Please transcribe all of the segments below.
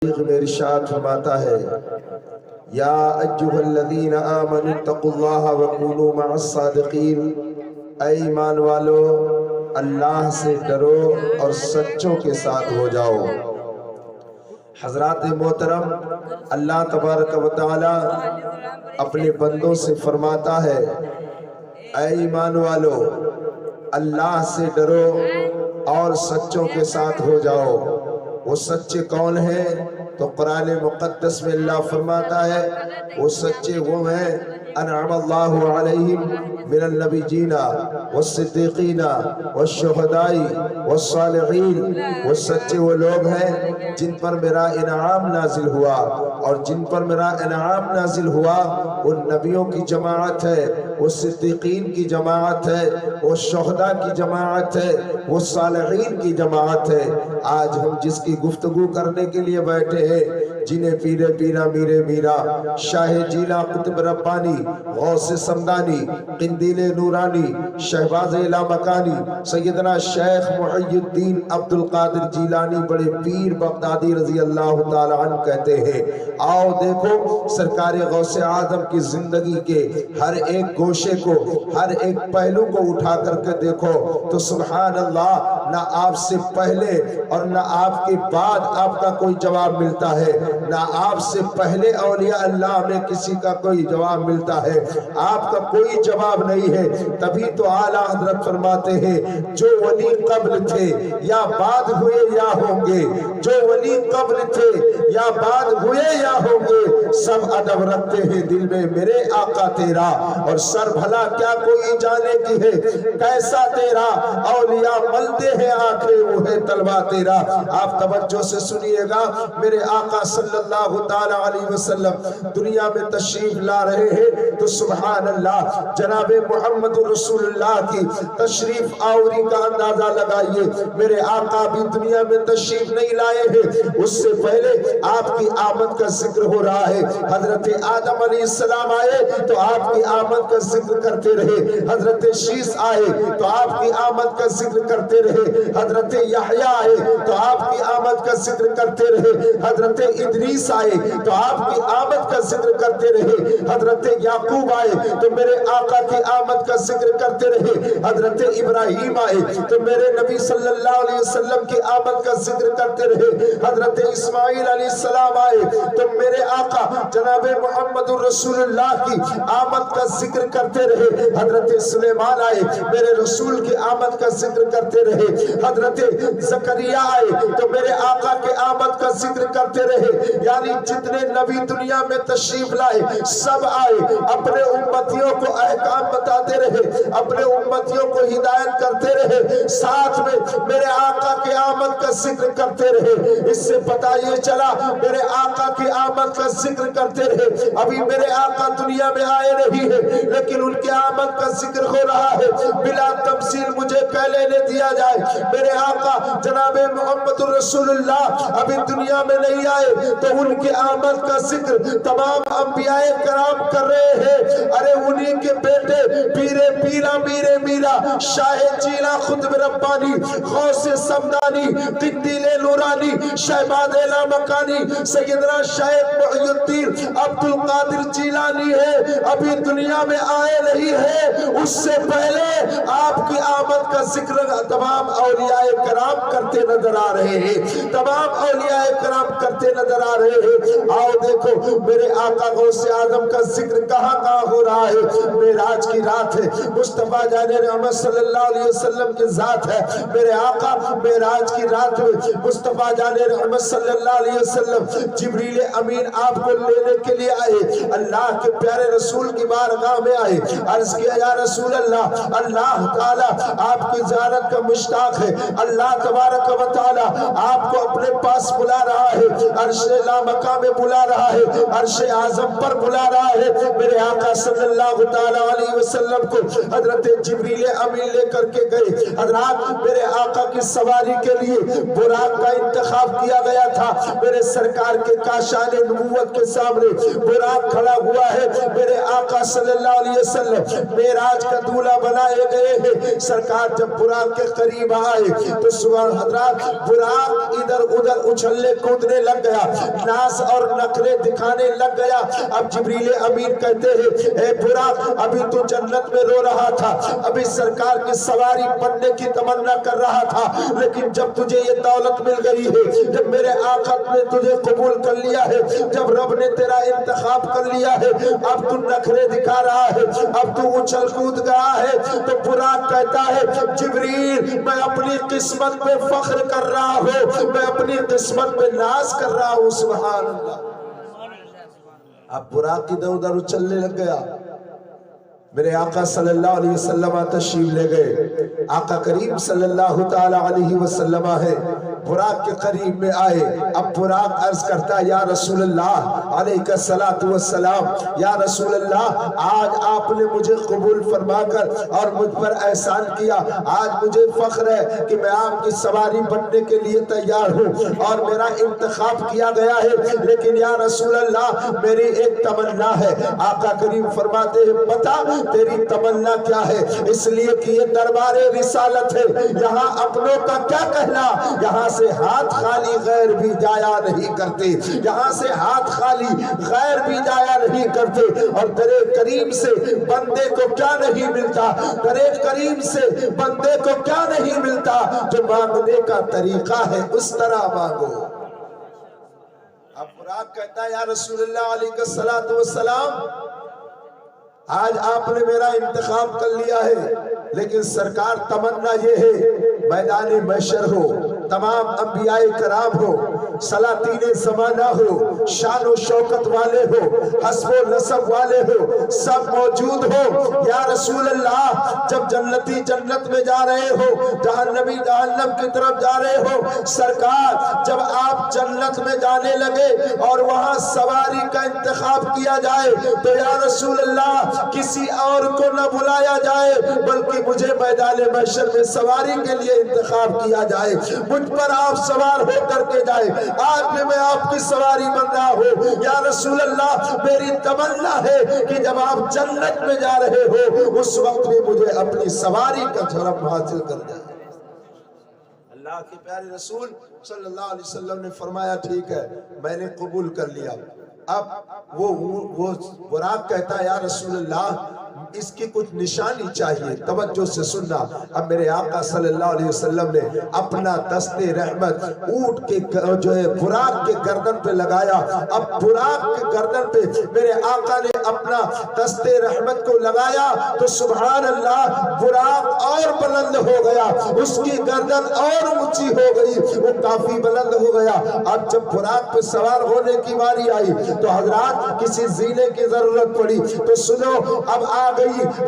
میں ارشاد فرماتا ہے یا ایھا الذین آمنوا اتقوا اللہ وکونوا مع الصادقین، اے ایمان والو اللہ سے ڈرو اور سچوں کے ساتھ ہو جاؤ۔ حضرات محترم، اللہ تبارک و تعالی اپنے بندوں سے فرماتا ہے اے ایمان والو اللہ سے ڈرو اور سچوں کے ساتھ ہو جاؤ۔ وہ سچے کون ہیں؟ تو قرآن مقدس میں اللہ فرماتا ہے وہ سچے وہ ہیں انعم اللہ علیہم من النبیین والصدیقین والشہداء والصالحین۔ وہ سچے وہ لوگ ہیں جن پر میرا انعام نازل ہوا، اور جن پر میرا انعام نازل ہوا وہ نبیوں کی جماعت ہے، وہ صدیقین کی جماعت ہے، وہ شہداء کی جماعت ہے، وہ صالحین کی جماعت ہے۔ آج ہم جس کی گفتگو کرنے کے لیے بیٹھے ہیں، جنہیں پیرے پیرا میرے میرا، شاہ جیلا قطب ربانی، غوث سمدانی، قندیل نورانی، شہباز لامکانی، سیدنا شیخ محی الدین عبد القادر جیلانی بڑے پیر بغدادی رضی اللہ تعالی عنہ کہتے ہیں آؤ دیکھو سرکار غوث اعظم کی زندگی کے ہر ایک گوشے کو، ہر ایک پہلو کو اٹھا کر کے دیکھو تو سبحان اللہ، نہ آپ سے پہلے اور نہ آپ کے بعد آپ کا کوئی جواب ملتا ہے، نہ آپ سے پہلے اولیاء اللہ میں کسی کا کوئی جواب ملتا ہے، آپ کا کوئی جواب نہیں ہے۔ تبھی تو اعلیٰ حضرت فرماتے ہیں جو ولی قبل تھے یا بعد ہوئے یا ہوں گے، جو ولی قبل تھے یا بعد ہوئے یا ہوں گے، سب ادب رکھتے ہیں دل میں میرے آقا تیرا، اور سر بھلا کیا کوئی جانے کی ہے کیسا تیرا، اولیاء ملتے ہیں آنکھیں وہ ہے طلبہ تیرا۔ آپ توجہ سے سنیے گا، میرے آقا صلی اللہ تعالی علیہ وسلم دنیا میں تشریف لا رہے ہیں تو سبحان اللہ جناب محمد رسول اللہ کی تشریف آوری کا اندازہ لگائیے۔ میرے آقا بھی دنیا میں تشریف نہیں لائے ہیں، اس سے پہلے آپ کی آمد کا ذکر ہو رہا ہے۔ حضرت آدم علیہ السلام آئے تو آپ کی آمد کا ذکر کرتے رہے، حضرت شیس آئے تو آپ کی آمد کا ذکر کرتے رہے، حضرت یحییٰ آئے تو آپ کی آمد کا ذکر کرتے رہے، حضرت ادریس آئے تو آپ کی آمد کا ذکر کرتے رہے، حضرت یعقوب آئے تو میرے آقا کی آمد کا ذکر کرتے رہے، حضرت ابراہیم آئے تو میرے نبی صلی اللہ علیہ وسلم کی آمد کا ذکر کرتے رہے، حضرت اسماعیل علیہ السلام آئے تو میرے آقا جناب محمد رسول اللہ کی آمد کا ذکر کرتے رہے، حضرت سلیمان آئے میرے رسول کی آمد کا ذکر کرتے رہے، حضرت زکریا آئے تو میرے آقا کے آمد کا ذکر کرتے رہے۔ یعنی جتنے نبی دنیا میں تشریف لائے سب آئے، اپنے امتیوں کو احکام بتاتے رہے، اپنے امتیوں کو ہدایت کرتے رہے، ساتھ میں میرے آقا کے آمد کا ذکر کرتے رہے۔ اس سے پتہ یہ چلا میرے آقا کی آمد کا ذکر کرتے رہے، ابھی میرے آقا دنیا میں آئے نہیں ہے لیکن ان کی آمد کا ذکر ہو رہا ہے۔ بلا تفصیل مجھے پہلے لے دیا جائے، میرے آقا جناب محمد رسول اللہ ابھی دنیا میں نہیں آئے تو ان کی آمد کا ذکر تمام انبیاء کرام کر رہے ہیں۔ ارے انہی کے بیٹے پیرے پیرا میرے میرا، شاہ جیلا قطب ربانی، غوث سمدانی، قندیل نورانی، شہباز لامکانی، سیدنا شیخ محی الدین عبد القادر جیلانی ہے، ابھی دنیا میں آئے نہیں ہے، اس سے پہلے آپ کی آمد کا ذکر تمام اولیاء کرام کرتے نظر آ رہے ہیں، تمام اولیاء کرام کرتے نظر آ رہے ہیں۔ آؤ دیکھو میرے آقا غوث اعظم کا ذکر کہاں کہاں ہو رہا ہے۔ معراج کی رات ہے، مصطفیٰ جان رحمت صلی اللہ علیہ وسلم کی ذات ہے، میرے آقا معراج کی رات میں مصطفیٰ جان رحمت صلی اللہ علیہ وسلم جبریل امین آپ کو لینے کے لیے آئے، اللہ کے پیارے رسول کی بارگاہ میں آئے، عرض کیا یا رسول اللہ، اللہ تعالیٰ آپ کی زیارت کا مشتاق ہے، اللہ تبارک و تعالیٰ آپ کو اپنے پاس بلا رہا ہے، عرش لامکان میں بلا رہا ہے، عرش اعظم پر بلا رہا ہے۔ میرے آقا صلی اللہ تعالیٰ علیہ وسلم کو حضرت جبریل امین لے کر کے گئے۔ حضرات میرے آقا کی سواری کے لیے براق کا انتخاب کیا گیا تھا، میرے سرکار کے کاشان نبوت کے سامنے براق کھڑا ہوا ہے، میرے آقا صلی اللہ علیہ وسلم معراج کا دولہ بنائے گئے ہیں۔ سرکار جب براق کے قریب آئے تو سبحان حضرات براق ادھر ادھر اچھلنے کودنے لگ گیا, ناز اور نخرے دکھانے لگ گیا. اب جبریل امین کہتے ہیں اے براق, ابھی تو جنت میں رو رہا تھا, ابھی سرکار کی سواری بننے کی تمنا کر رہا تھا, لیکن جب تجھے یہ دولت مل گئی ہے, جب میرے آقا نے تجھے قبول کر لیا ہے, جب رب نے تیرا انتخاب کر لیا ہے, اب تو نخرے دکھا رہا ہے, اب تو اچھل کود گیا ہے. تو براق کہتا ہے جبریل میں اپنی قسمت پہ فخر کر رہا ہوں, میں اپنی قسمت پہ ناز کر رہا ہوں. سبحان اللہ. اب براق ادھر ادھر اچھلنے لگ گیا. میرے آقا صلی اللہ علیہ وسلم تشریف لے گئے. آقا کریم صلی اللہ تعالی علیہ وسلم ہے, براق کے قریب میں آئے. اب براق عرض کرتا یا رسول اللہ علیہ الصلوۃ والسلام, یا رسول اللہ آج آپ نے مجھے قبول فرما کر اور مجھ پر احسان کیا, آج مجھے فخر ہے کہ میں آپ کی سواری بننے کے لیے تیار ہوں اور میرا انتخاب کیا گیا ہے, لیکن یا رسول اللہ میری ایک تمنا ہے. آقا کریم فرماتے ہیں بتا تیری تمنا کیا ہے؟ اس لیے کہ یہ دربار رسالت ہے, یہاں اپنوں کا کیا کہنا, یہاں سے ہاتھ خالی غیر بھی جایا نہیں کرتے, یہاں سے ہاتھ خالی غیر بھی جایا نہیں کرتے. اور تیرے کریم سے بندے کو کیا نہیں ملتا, تیرے کریم سے بندے کو کیا نہیں ملتا, جو مانگنے کا طریقہ ہے اس طرح مانگو. اب براق کہتا ہے یا رسول اللہ علیہ الصلوۃ والسلام آج آپ نے میرا انتخاب کر لیا ہے, لیکن سرکار تمنا یہ ہے میدان محشر ہو, تمام انبیاء کرام ہو, سلاطین زمانہ ہو, شان و شوکت والے ہو, حسب و نسب والے ہو, سب موجود ہو. یا رسول اللہ جب جنتی جنت میں جا رہے ہو, جہنمی جہنم کی طرف جا رہے ہو, سرکار جب آپ جنت میں جانے لگے اور وہاں سواری کا انتخاب کیا جائے تو یا رسول اللہ کسی اور کو نہ بلایا جائے, بلکہ مجھے میدان محشر میں سواری کے لیے انتخاب کیا جائے, مجھ پر آپ سوار ہو کر کے جائے. آج بھی میں آپ کی سواری بن رہا ہوں. یا رسول اللہ میری تمنا ہے کہ جب آپ جنت میں جا رہے ہو اس وقت بھی مجھے اپنی سواری کا جھرم حاصل کر جائے. اللہ کے پیارے رسول صلی اللہ علیہ وسلم نے فرمایا ٹھیک ہے میں نے قبول کر لیا. اب وہ براق کہتا ہے یا رسول اللہ اس کی کچھ نشانی چاہیے, توجہ سے سننا. اب میرے آقا صلی اللہ علیہ وسلم نے اپنا دست رحمت اونٹ کے جو ہے براق کے گردن پہ لگایا. اب براق کے گردن پہ میرے آقا نے اپنا دست رحمت کو لگایا تو سبحان اللہ براق اور بلند ہو گیا, اس کی گردن اور اونچی ہو گئی, وہ کافی بلند ہو گیا. اب جب براق پہ سوار ہونے کی باری آئی تو حضرات کسی زینے کی ضرورت پڑی تو سنو, اب آ گئی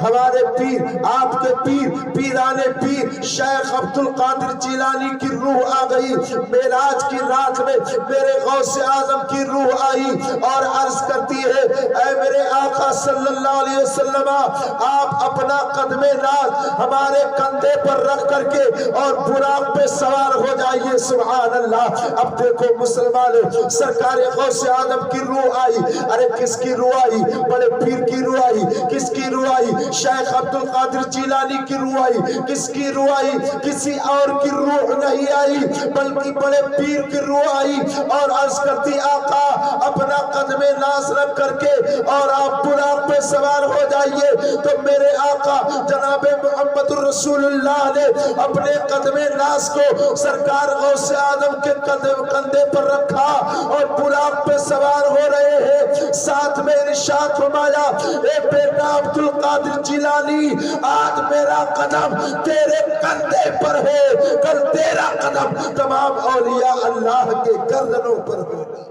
ہمارے پیر, آپ کے پیر, پیرانے پیر شیخ عبد القادر جیلانی کی روح آ گئی. معراج کی رات میں میرے غوث اعظم کی روح آئی اور عرض کرتی ہے اے میرے آقا صلی اللہ علیہ وسلم آپ اپنا قدم ناز ہمارے کندھے پر رکھ کر کے اور براق پہ سوار ہو جائیے. سبحان اللہ. اب دیکھو مسلمانوں, سرکار غوث اعظم کی روح آئی. ارے کس کی روح آئی؟ بڑے پیر کی روح آئی. کس کی روح آئی؟ شیخ عبد القادر جیلانی کی روح آئی. کس کی روح آئی؟ کسی اور کی روح نہیں آئی بلکہ بڑے پیر کی روح آئی اور عرض کرتی آقا اپنا قدم ناز رکھ کر کے اور آپ براق پہ سوار ہو جائیے. تو میرے آقا جناب محمد الرسول اللہ نے اپنے قدم ناز کو سرکار غوث اعظم کے کندھے پر رکھا اور براق پہ سوار ہو رہے ہیں. ساتھ میں ارشاد فرمایا اے بیٹا عبد القادر جیلانی آج میرا قدم تیرے کندھے پر ہے, کل تیرا قدم تمام اولیاء اللہ کے گردنوں پر ہوگا.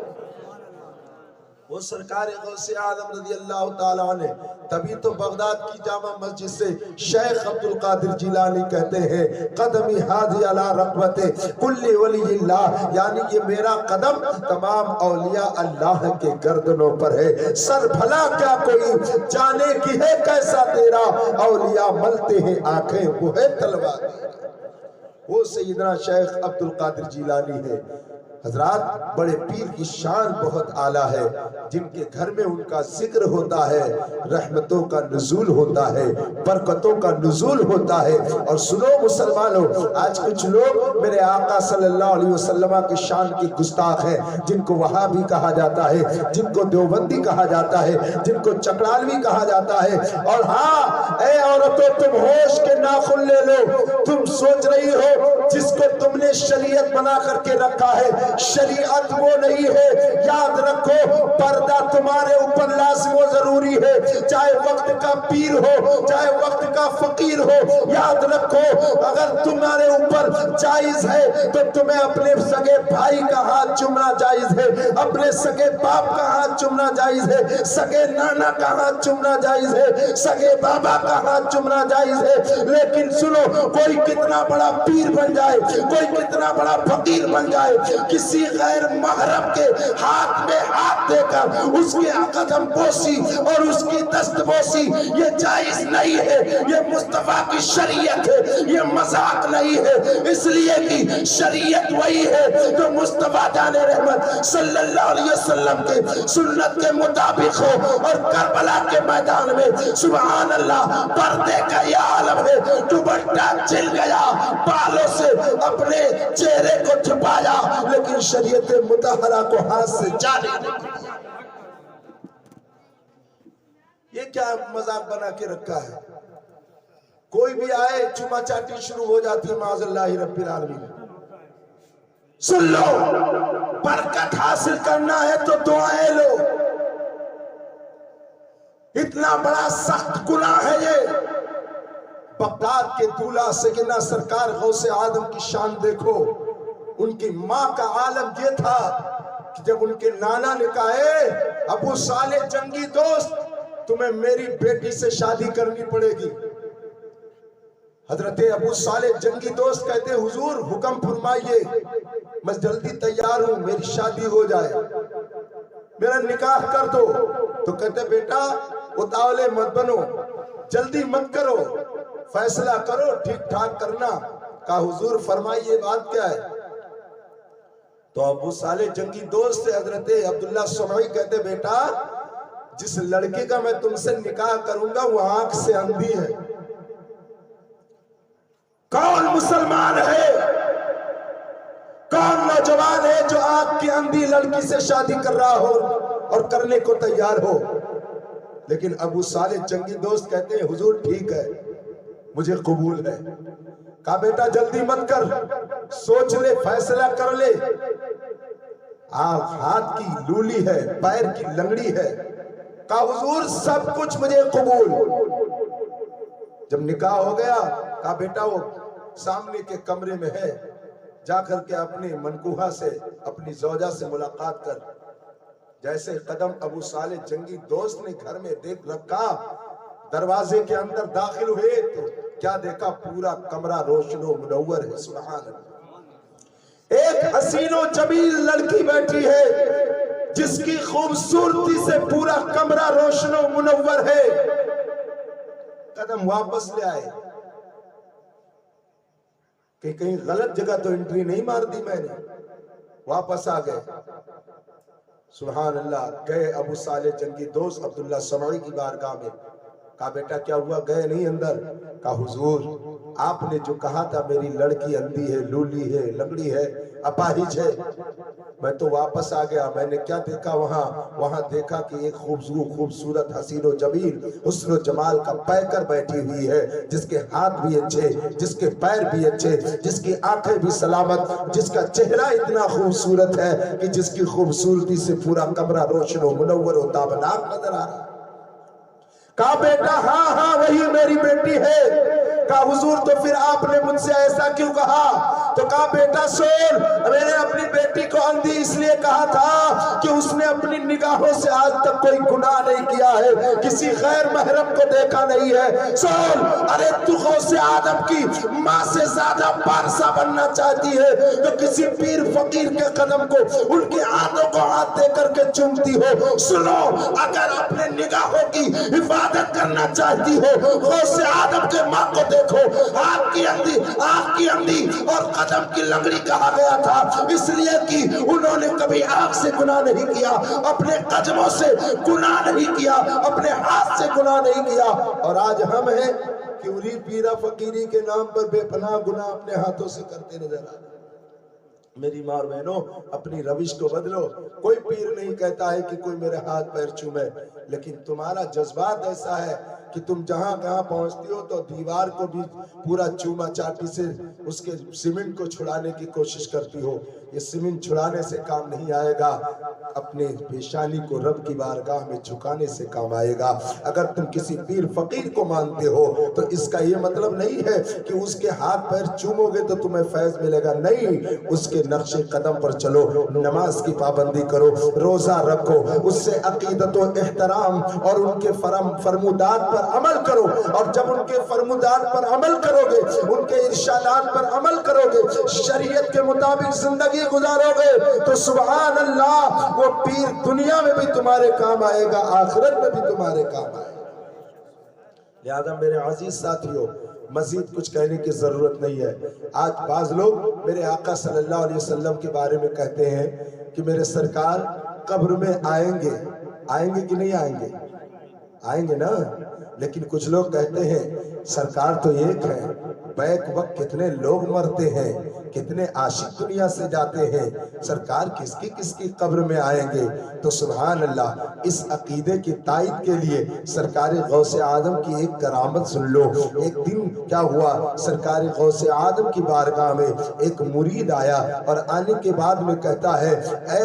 وہ سرکار غوث اعظم رضی اللہ تعالیٰ عنہ, تبھی تو بغداد کی جامع مسجد سے شیخ عبد القادر جیلانی کہتے ہیں قدمی حاضی علی رقبت کل ولی اللہ, یعنی یہ میرا قدم تمام اولیاء اللہ کے گردنوں پر ہے. سر بھلا کیا کوئی جانے کی ہے کیسا تیرا, اولیاء ملتے ہیں آنکھیں وہ ہے تلوار. وہ سیدنا شیخ عبد القادر جیلانی ہے. حضرات بڑے پیر کی شان بہت اعلیٰ ہے، جن کے گھر میں ان کا ذکر ہوتا ہے رحمتوں کا نزول ہوتا ہے، برکتوں کا نزول ہوتا ہے۔ اور سنو مسلمانوں، آج کچھ لوگ میرے آقا صلی اللہ علیہ وسلم کی شان کی گستاخ ہیں، جن کو وہابی کہا جاتا ہے، جن کو دیوبندی کہا جاتا ہے، جن کو چکڑالوی کہا جاتا ہے۔ اور ہاں اے عورتوں، تم ہوش کے ناخن لے لو، تم سوچ رہی ہو جس کو تم نے شریعت بنا کر کے رکھا ہے، شریعت وہ نہیں ہے۔ یاد رکھو پردہ تمہارے اوپر لازم و ضروری ہے، چاہے وقت کا پیر ہو، چاہے وقت کا فقیر ہو۔ یاد رکھو اگر تمہارے اوپر جائز ہے تو تمہیں اپنے سگے بھائی کا ہاتھ چومنا جائز ہے، اپنے سگے باپ کا ہاتھ چومنا جائز ہے، سگے نانا کا ہاتھ چومنا جائز ہے، سگے بابا کا ہاتھ چومنا جائز ہے۔ لیکن سنو، کوئی کتنا بڑا پیر بن جائے، کوئی کتنا بڑا فقیر بن جائے، کسی غیر محرم کے ہاتھ میں ہاتھ دے کر اس کے قدم بوسی اور اس کی دست بوسی یہ جائز نہیں ہے۔ یہ مصطفیٰ کی شریعت ہے، یہ مذاق نہیں ہے، اس لیے کہ شریعت وہی ہے جو مصطفیٰ جان رحمت صلی اللہ علیہ وسلم کے سنت کے مطابق ہو۔ اور کربلا کے میدان میں سبحان اللہ پردے کا یہ عالم ہے، دوپٹہ چل گیا، بالوں سے اپنے چہرے کو چھپایا، لیکن شریعت مطہرہ کو ہاتھ سے جانے نہیں دیا۔ یہ کیا مذاق بنا کے رکھا ہے؟ کوئی بھی آئے چما چاٹی شروع ہو جاتی ہے، معاذ اللہ رب العالمین۔ سن لو، برکت حاصل کرنا ہے تو دعائیں لو۔ اتنا بڑا سخت گناہ ہے یہ۔ بغداد کے دولہ سیدنا سرکار غوث آدم کی شان دیکھو، ان کی ماں کا عالم یہ تھا کہ جب ان کے نانا نے کہا اے ابو صالح جنگی دوست، تمہیں میری بیٹی سے شادی کرنی پڑے گی۔ حضرت ابو صالح جنگی دوست کہتے حضور حکم فرمائیے، میں جلدی تیار ہوں، میری شادی ہو جائے، میرا نکاح کر دو۔ تو کہتے بیٹا اتاولے مت بنو، جلدی مت کرو، فیصلہ کرو، ٹھیک ٹھاک کرنا۔ کہا حضور فرمائیے بات کیا ہے؟ تو ابو صالح جنگی دوست سے حضرت عبداللہ سمعی کہتے بیٹا جس لڑکے کا میں تم سے نکاح کروں گا وہ آنکھ سے اندھی ہے۔ کون مسلمان ہے، کون نوجوان ہے جو آنکھ کی اندھی لڑکی سے شادی کر رہا ہو اور کرنے کو تیار ہو؟ لیکن ابو صالح جنگی دوست کہتے ہیں حضور ٹھیک ہے، مجھے قبول ہے۔ کہا بیٹا جلدی مت کر، سوچ لے، فیصلہ کر لے۔ ہاتھ کی لولی ہے، پیر کی لنگڑی ہے۔ کہا حضور سب کچھ مجھے قبول۔ جب نکاح ہو گیا کہا بیٹا وہ سامنے کے کمرے میں ہے، جا کر کے اپنے منکوہا سے، اپنی زوجہ سے ملاقات کر۔ جیسے قدم ابو صالح جنگی دوست نے گھر میں دیکھ رکھا، دروازے کے اندر داخل ہوئے تو کیا دیکھا؟ پورا کمرہ روشن و منور ہے۔ سبحان اللہ، ایک حسین و جمیل لڑکی بیٹھی ہے جس کی خوبصورتی سے پورا کمرہ روشن و منور ہے۔ قدم واپس لے آئے کہ کہیں غلط جگہ تو انٹری نہیں مار دی میں نے، واپس آ گئے۔ سبحان اللہ، گئے ابو صالح جنگی دوست عبداللہ سمعی کی بارگاہ میں۔ کہا بیٹا کیا ہوا، گئے نہیں اندر؟ کہا حضور آپ نے جو کہا تھا میری لڑکی اندھی ہے، لولی ہے، لنگڑی ہے، اپاہج ہے، میں تو واپس آ گیا۔ میں نے کیا دیکھا وہاں دیکھا کہ ایک خوبصورت حسین و جمیل حسن و جمال کا پیکر بیٹھی ہوئی ہے، جس کے ہاتھ بھی اچھے، جس کے پیر بھی اچھے، جس کی آنکھیں بھی سلامت، جس کا چہرہ اتنا خوبصورت ہے کہ جس کی خوبصورتی سے پورا کمرہ روشن و منور و تابناک نظر آ رہا۔ کہا بیٹا ہاں وہی میری بیٹی ہے۔ کہا حضور تو پھر آپ نے مجھ سے ایسا کیوں کہا؟ تو کہا بیٹا سن، میں نے اپنی بیٹی کو اندھی اس لیے کہا تھا کہ اس نے اپنی نگاہوں سے آج تک کوئی گناہ نہیں کیا ہے، کسی غیر محرم کو دیکھا نہیں ہے۔ سول، ارے تو غوث آدم کی ماں سے زیادہ پارسا بننا چاہتی ہے تو کسی پیر فقیر کے قدم کو ان کے ہاتھوں کو ہاتھ دے کر کے چومتی ہو۔ سنو، اگر اپنے نگاہوں کی حفاظت کرنا چاہتی ہو، غوث آدم کے ماں کو دیکھو، آنکھ کی اندھی اور قدم کی لنگڑی کہا گیا تھا اس لیے کہ انہوں نے کبھی آنکھ سے گناہ نہیں کیا، اپنے قدموں سے گناہ نہیں کیا، اپنے ہاتھ سے گناہ نہیں کیا۔ اور آج ہم ہیں کیوری پیرا فقیری کے نام پر بے پناہ گناہ اپنے ہاتھوں سے کرتے نظر آ رہے۔ میری ماں اور بہنوں، اپنی روش کو بدلو۔ کوئی پیر نہیں کہتا ہے کہ کوئی میرے ہاتھ پیر چومے، لیکن تمہارا جذبات ایسا ہے کہ تم جہاں کہاں پہنچتی ہو تو دیوار کو بھی پورا چوما چاٹی سے اس کے سیمنٹ کو چھڑانے کی کوشش کرتی ہو۔ یہ سیمنٹ چھڑانے سے کام نہیں آئے گا، اپنے پیشانی کو رب کی بارگاہ میں جھکانے سے کام آئے گا۔ اگر تم کسی پیر فقیر کو مانتے ہو تو اس کا یہ مطلب نہیں ہے کہ اس کے ہاتھ پیر چومو گے تو تمہیں فیض ملے گا، نہیں، اس کے نقش قدم پر چلو، نماز کی پابندی کرو، روزہ رکھو، اس سے عقیدت و احترام اور ان کے فرمودات پر عمل کرو، اور جب ان کے فرمودات پر عمل کرو گے، ان کے ارشادات پر عمل کرو گے، شریعت کے مطابق زندگی گزارو گے تو سبحان اللہ، وہ پیر دنیا میں بھی تمہارے کام آئے گا، آخرت میں بھی تمہارے کام آئے گا۔ لہذا میرے عزیز ساتھیوں، مزید کچھ کہنے کی ضرورت نہیں ہے۔ آج بعض لوگ میرے آقا صلی اللہ علیہ وسلم کے بارے میں کہتے ہیں کہ میرے سرکار قبر میں آئیں گے کہ نہیں آئیں گے؟ آئیں گے نا، لیکن کچھ لوگ کہتے ہیں سرکار تو ایک ہے، بیک وقت کتنے لوگ مرتے ہیں، کتنے عاشق دنیا سے جاتے ہیں، سرکار کس کی قبر میں آئیں گے؟ تو سبحان اللہ، اس عقیدے کی تائید کے لیے سرکار غوث آدم کی ایک کرامت سن لو۔ ایک دن کیا ہوا، سرکار غوث آدم کی بارگاہ میں ایک مرید آیا اور آنے کے بعد میں کہتا ہے، اے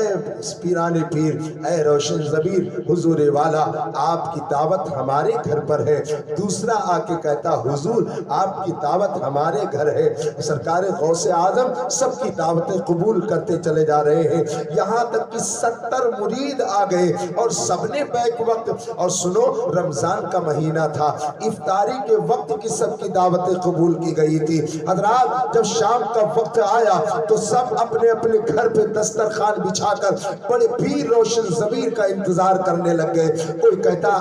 پیران پیر، اے روشن ضمیر حضور والا، آپ کی دعوت ہمارے گھر پر ہے۔ دوسرا آ کے کہتا، حضور آپ کی دعوت ہمارے گھر ہے۔ سرکار غوث آدم سب کی دعوتیں قبول کرتے چلے جا رہے ہیں، یہاں تک کہ 70 مرید آ گئے اور سب نے بیک وقت، اور سنو رمضان کا مہینہ تھا، افطاری کے وقت کی سب کی دعوتیں قبول کی گئی تھی۔ حضرات جب شام کا وقت آیا تو سب اپنے اپنے گھر پہ دسترخوان بچھا کر بڑے پیر روشن ضمیر کا انتظار کرنے لگ گئے۔ کوئی کہتا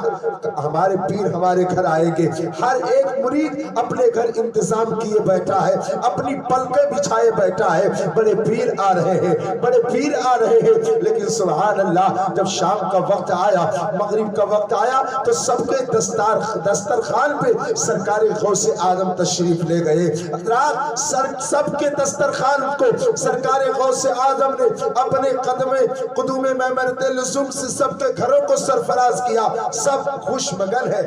ہمارے پیر ہمارے گھر آئیں گے، ہر ایک مرید اپنے گھر انتظام کیے بیٹھا ہے، اپنی پلکیں بچھائے بیٹھا ہے، بڑے پیر آ رہے ہیں، بڑے پیر آ رہے ہیں۔ لیکن سبحان اللہ، جب شام کا وقت آیا، مغرب کا وقت آیا تو سب کے دسترخوان پہ سرکار غوث آدم تشریف لے گئے۔ حضرات سب کے دسترخوان کو سرکار غوث آدم نے اپنے قدوم میمنت لزوم سے سب کے گھروں کو سرفراز کیا، سب خوش مگن ہے،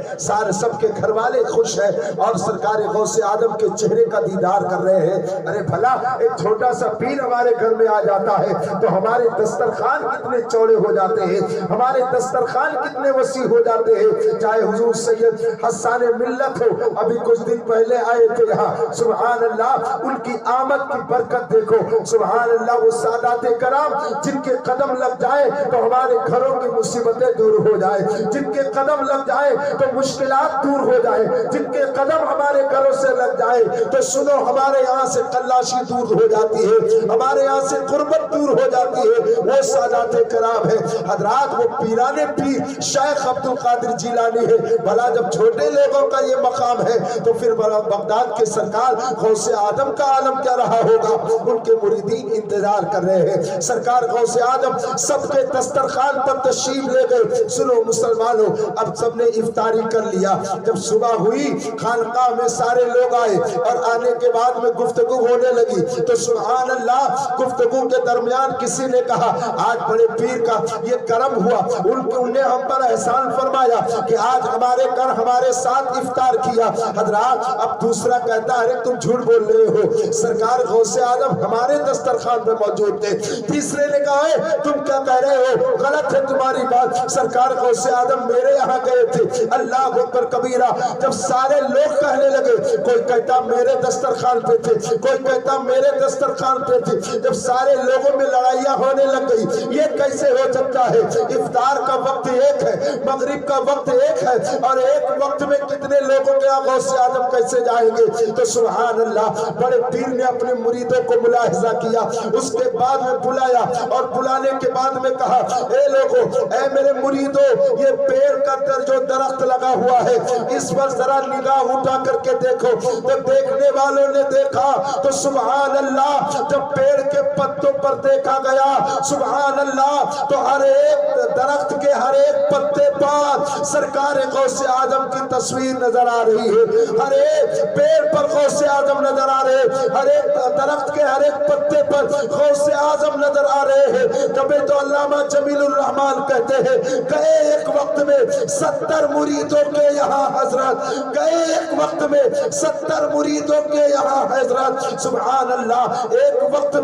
سب کے گھر والے خوش ہیں اور سرکار غوث آدم کے چہرے کا دیدار کر رہے ہیں۔ ارے بھلا ایک چھوٹا سا پیر ہمارے گھر میں آ جاتا ہے تو ہمارے دسترخوان کتنے چوڑے ہو جاتے ہیں، ہمارے دسترخوان کتنے وسیع ہو جاتے ہیں۔ چاہے حضور سید حسان ملت ہو، ابھی کچھ دن پہلے آئے تھے یہاں، سبحان اللہ، ان کی آمد کی برکت دیکھو، سبحان اللہ، وہ سادات کرام جن کے قدم لگ جائے تو ہمارے گھروں کی مصیبتیں دور ہو جائے، جن کے قدم لگ جائے تو مشکلات دور ہو جائے، جن کے قدم ہمارے گھروں سے لگ جائے تو سنو ہمارے یہاں سے قلاشی دور ہو جاتی ہے، ہمارے یہاں سے غربت دور ہو جاتی ہے، وہ سادات کرام ہے۔ حضرات وہ پیرانے پیر شیخ عبد القادر جیلانی ہے، بھلا جب چھوٹے لوگوں کا یہ مقام ہے تو پھر بغداد کے سرکار غوث آدم کا عالم کیا رہا ہوگا۔ ان کے مریدین انتظار کر رہے ہیں، سرکار غوث آدم سب کے دسترخوان پر تشریف لے گئے۔ سنو مسلمانوں، اب سب نے افطاری کر لیا، جب صبح ہوئی خانقاہ میں سارے لوگ آئے اور آنے کے بعد میں گفتگو ہونے لگی تو سبحان اللہ، گفتگو کے درمیان کسی نے کہا آج بڑے پیر کا یہ کرم ہوا، انہیں ہم پر احسان فرمایا کہ آج ہمارے گھر ہمارے ساتھ افطار کیا۔ حضرات اب دوسرا کہتا ہے تم جھوٹ بول رہے ہو، سرکار غوث آدم ہمارے دسترخوان پہ موجود تھے۔ تیسرے نے کہا ہے تم کیا کہہ رہے ہو، غلط ہے تمہاری بات، بعد سرکار غوث اعظم میرے یہاں گئے تھے۔ اللہ اکبر کبیرہ، جب سارے لوگ کہنے لگے، کوئی کہتا میرے دسترخوان پہ تھے، کوئی کہتا میرے دسترخوان پہ تھے، جب سارے لوگوں میں لڑائیاں ہونے لگ گئی، یہ کیسے ہو سکتا ہے؟ افطار کا وقت ایک ہے، مغرب کا وقت ایک ہے، اور ایک وقت میں کتنے لوگوں کے غوث اعظم کیسے جائیں گے؟ تو سبحان اللہ، بڑے پیر نے اپنے مریدوں کو ملاحظہ کیا، اس کے بعد میں بلایا، اور بلانے کے بعد میں کہا، اے لوگوں، اے میرے مریدوں، یہ پیڑ کا جو درخت لگا ہوا ہے، اس پر ذرا نگاہ اٹھا کر کے دیکھو۔ تو دیکھنے والوں نے دیکھا تو سبحان اللہ، جب پیڑ کے پتوں پر دیکھا گیا، سبحان اللہ، تو ہر ایک درخت کے ہر ایک پتے پر سرکار غوث اعظم کی تصویر نظر آ رہی ہے، ہر ایک پیڑ پر غوث اعظم نظر آ رہے ہیں، ہر ایک درخت کے ہر ایک پتے پر غوث اعظم نظر آ رہے ہیں۔ تبھی تو علامہ جمیل الرحمن کہتے ہیں، گئے ایک وقت میں 70 مریدوں کے یہاں حضرت، گئے ایک وقت میں 70 مریدوں کے یہاں حضرت، سبحان اللہ، ایک وقت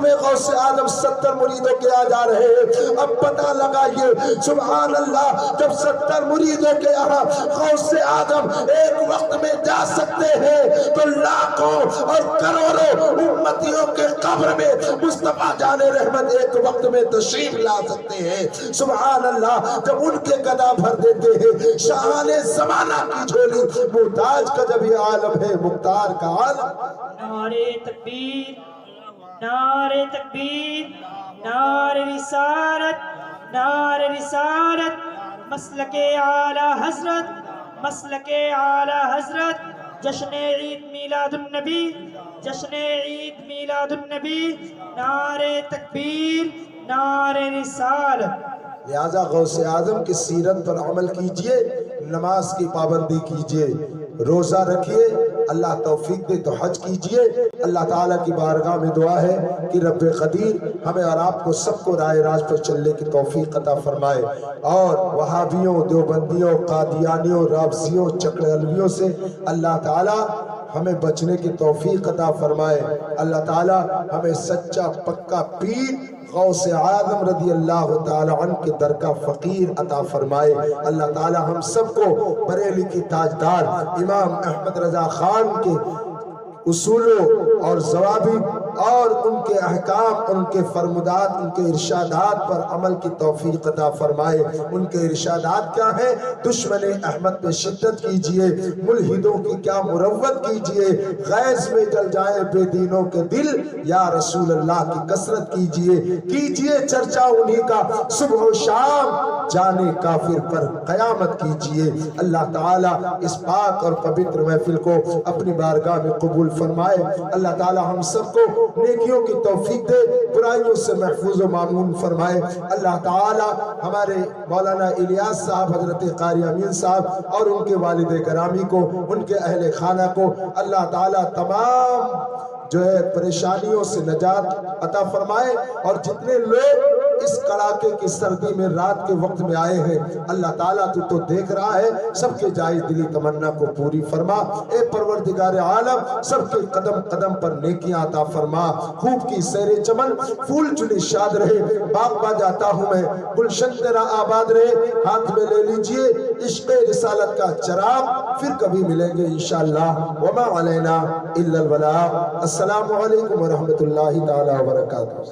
میں غوث اعظم 70 مریدوں کے یہاں جا رہے ہیں۔ اب پتہ لگا یہ، سبحان اللہ، جب 70 مریدوں کے یہاں غوث اعظم ایک وقت میں جا سکتے ہیں تو لاکھوں اور کروڑوں امتیوں کے قبر میں مصطفیٰ جان رحمت ایک وقت میں تشریف لا سکتے ہیں۔ سبحان اللہ، جب ان کے گدا بھر دیتے ہیں شاہان زمانہ کی جھولی، محتاج کا جب یہ عالم ہے، مختار کا عالم۔ نعرہ تکبیر، نعرہ تکبیر، نعرہ رسالت، نعرہ رسالت، مسلک اعلی حضرت، مسلک اعلی حضرت، جشن عید میلاد النبی، جشن عید میلاد النبی، نعرہ تکبیر، نعرہ رسالت۔ لہذا غوث اعظم کی سیرت پر عمل کیجئے، نماز کی پابندی کیجئے، روزہ رکھیے، اللہ توفیق دے تو حج کیجئے۔ اللہ تعالیٰ کی بارگاہ میں دعا ہے کہ رب قدیر ہمیں اور آپ کو سب کو راہ راست پر چلنے کی توفیق عطا فرمائے، اور وہابیوں، دیوبندیوں، قادیانیوں، رافضیوں، چکڑلویوں سے اللہ تعالیٰ ہمیں بچنے کی توفیق عطا فرمائے۔ اللہ تعالیٰ ہمیں سچا پکا پیر غوث اعظم رضی اللہ تعالیٰ عنہ کے در کا فقیر عطا فرمائے۔ اللہ تعالیٰ ہم سب کو بریلی کی تاجدار امام احمد رضا خان کے اصولوں اور ضوابط اور ان کے احکام، ان کے فرمودات، ان کے ارشادات پر عمل کی توفیق عطا فرمائے۔ ان کے ارشادات کیا ہیں؟ دشمن احمد پہ شدت کیجئے، ملحدوں کی کیا مروت کیجئے، غیظ میں جل جائے بے دینوں کے دل، یا رسول اللہ کی کثرت کیجئے چرچا انہی کا صبح و شام، جانے کافر پر قیامت کیجئے۔ اللہ تعالیٰ اس پاک اور پوتر محفل کو اپنی بارگاہ میں قبول فرمائے۔ اللہ تعالیٰ ہم سب کو نیکیوں کی توفیق دے، برائیوں سے محفوظ و معمون فرمائے۔ اللہ تعالیٰ ہمارے مولانا الیاس صاحب، حضرت قاری امین صاحب اور ان کے والد گرامی کو، ان کے اہل خانہ کو اللہ تعالیٰ تمام جو ہے پریشانیوں سے نجات عطا فرمائے، اور جتنے لوگ اس کڑاکے کی سردی میں رات کے وقت میں آئے ہیں، اللہ تعالیٰ تو دیکھ رہا ہے، سب کے جائز دلی تمنا کو پوری فرما۔ اے پروردگار عالم، سب کے قدم قدم پر نیکیاں عطا فرما، خوب کی سیر چمن، پھول چلی شاد رہے، باغ با جاتا ہوں میں، گلشن تیرا آباد رہے، ہاتھ میں لے لیجئے عشق رسالت کا چراغ، پھر کبھی ملیں گے انشاءاللہ، وما علینا الا البلاغ۔ السلام علیکم ورحمۃ اللہ تعالی وبرکاتہ۔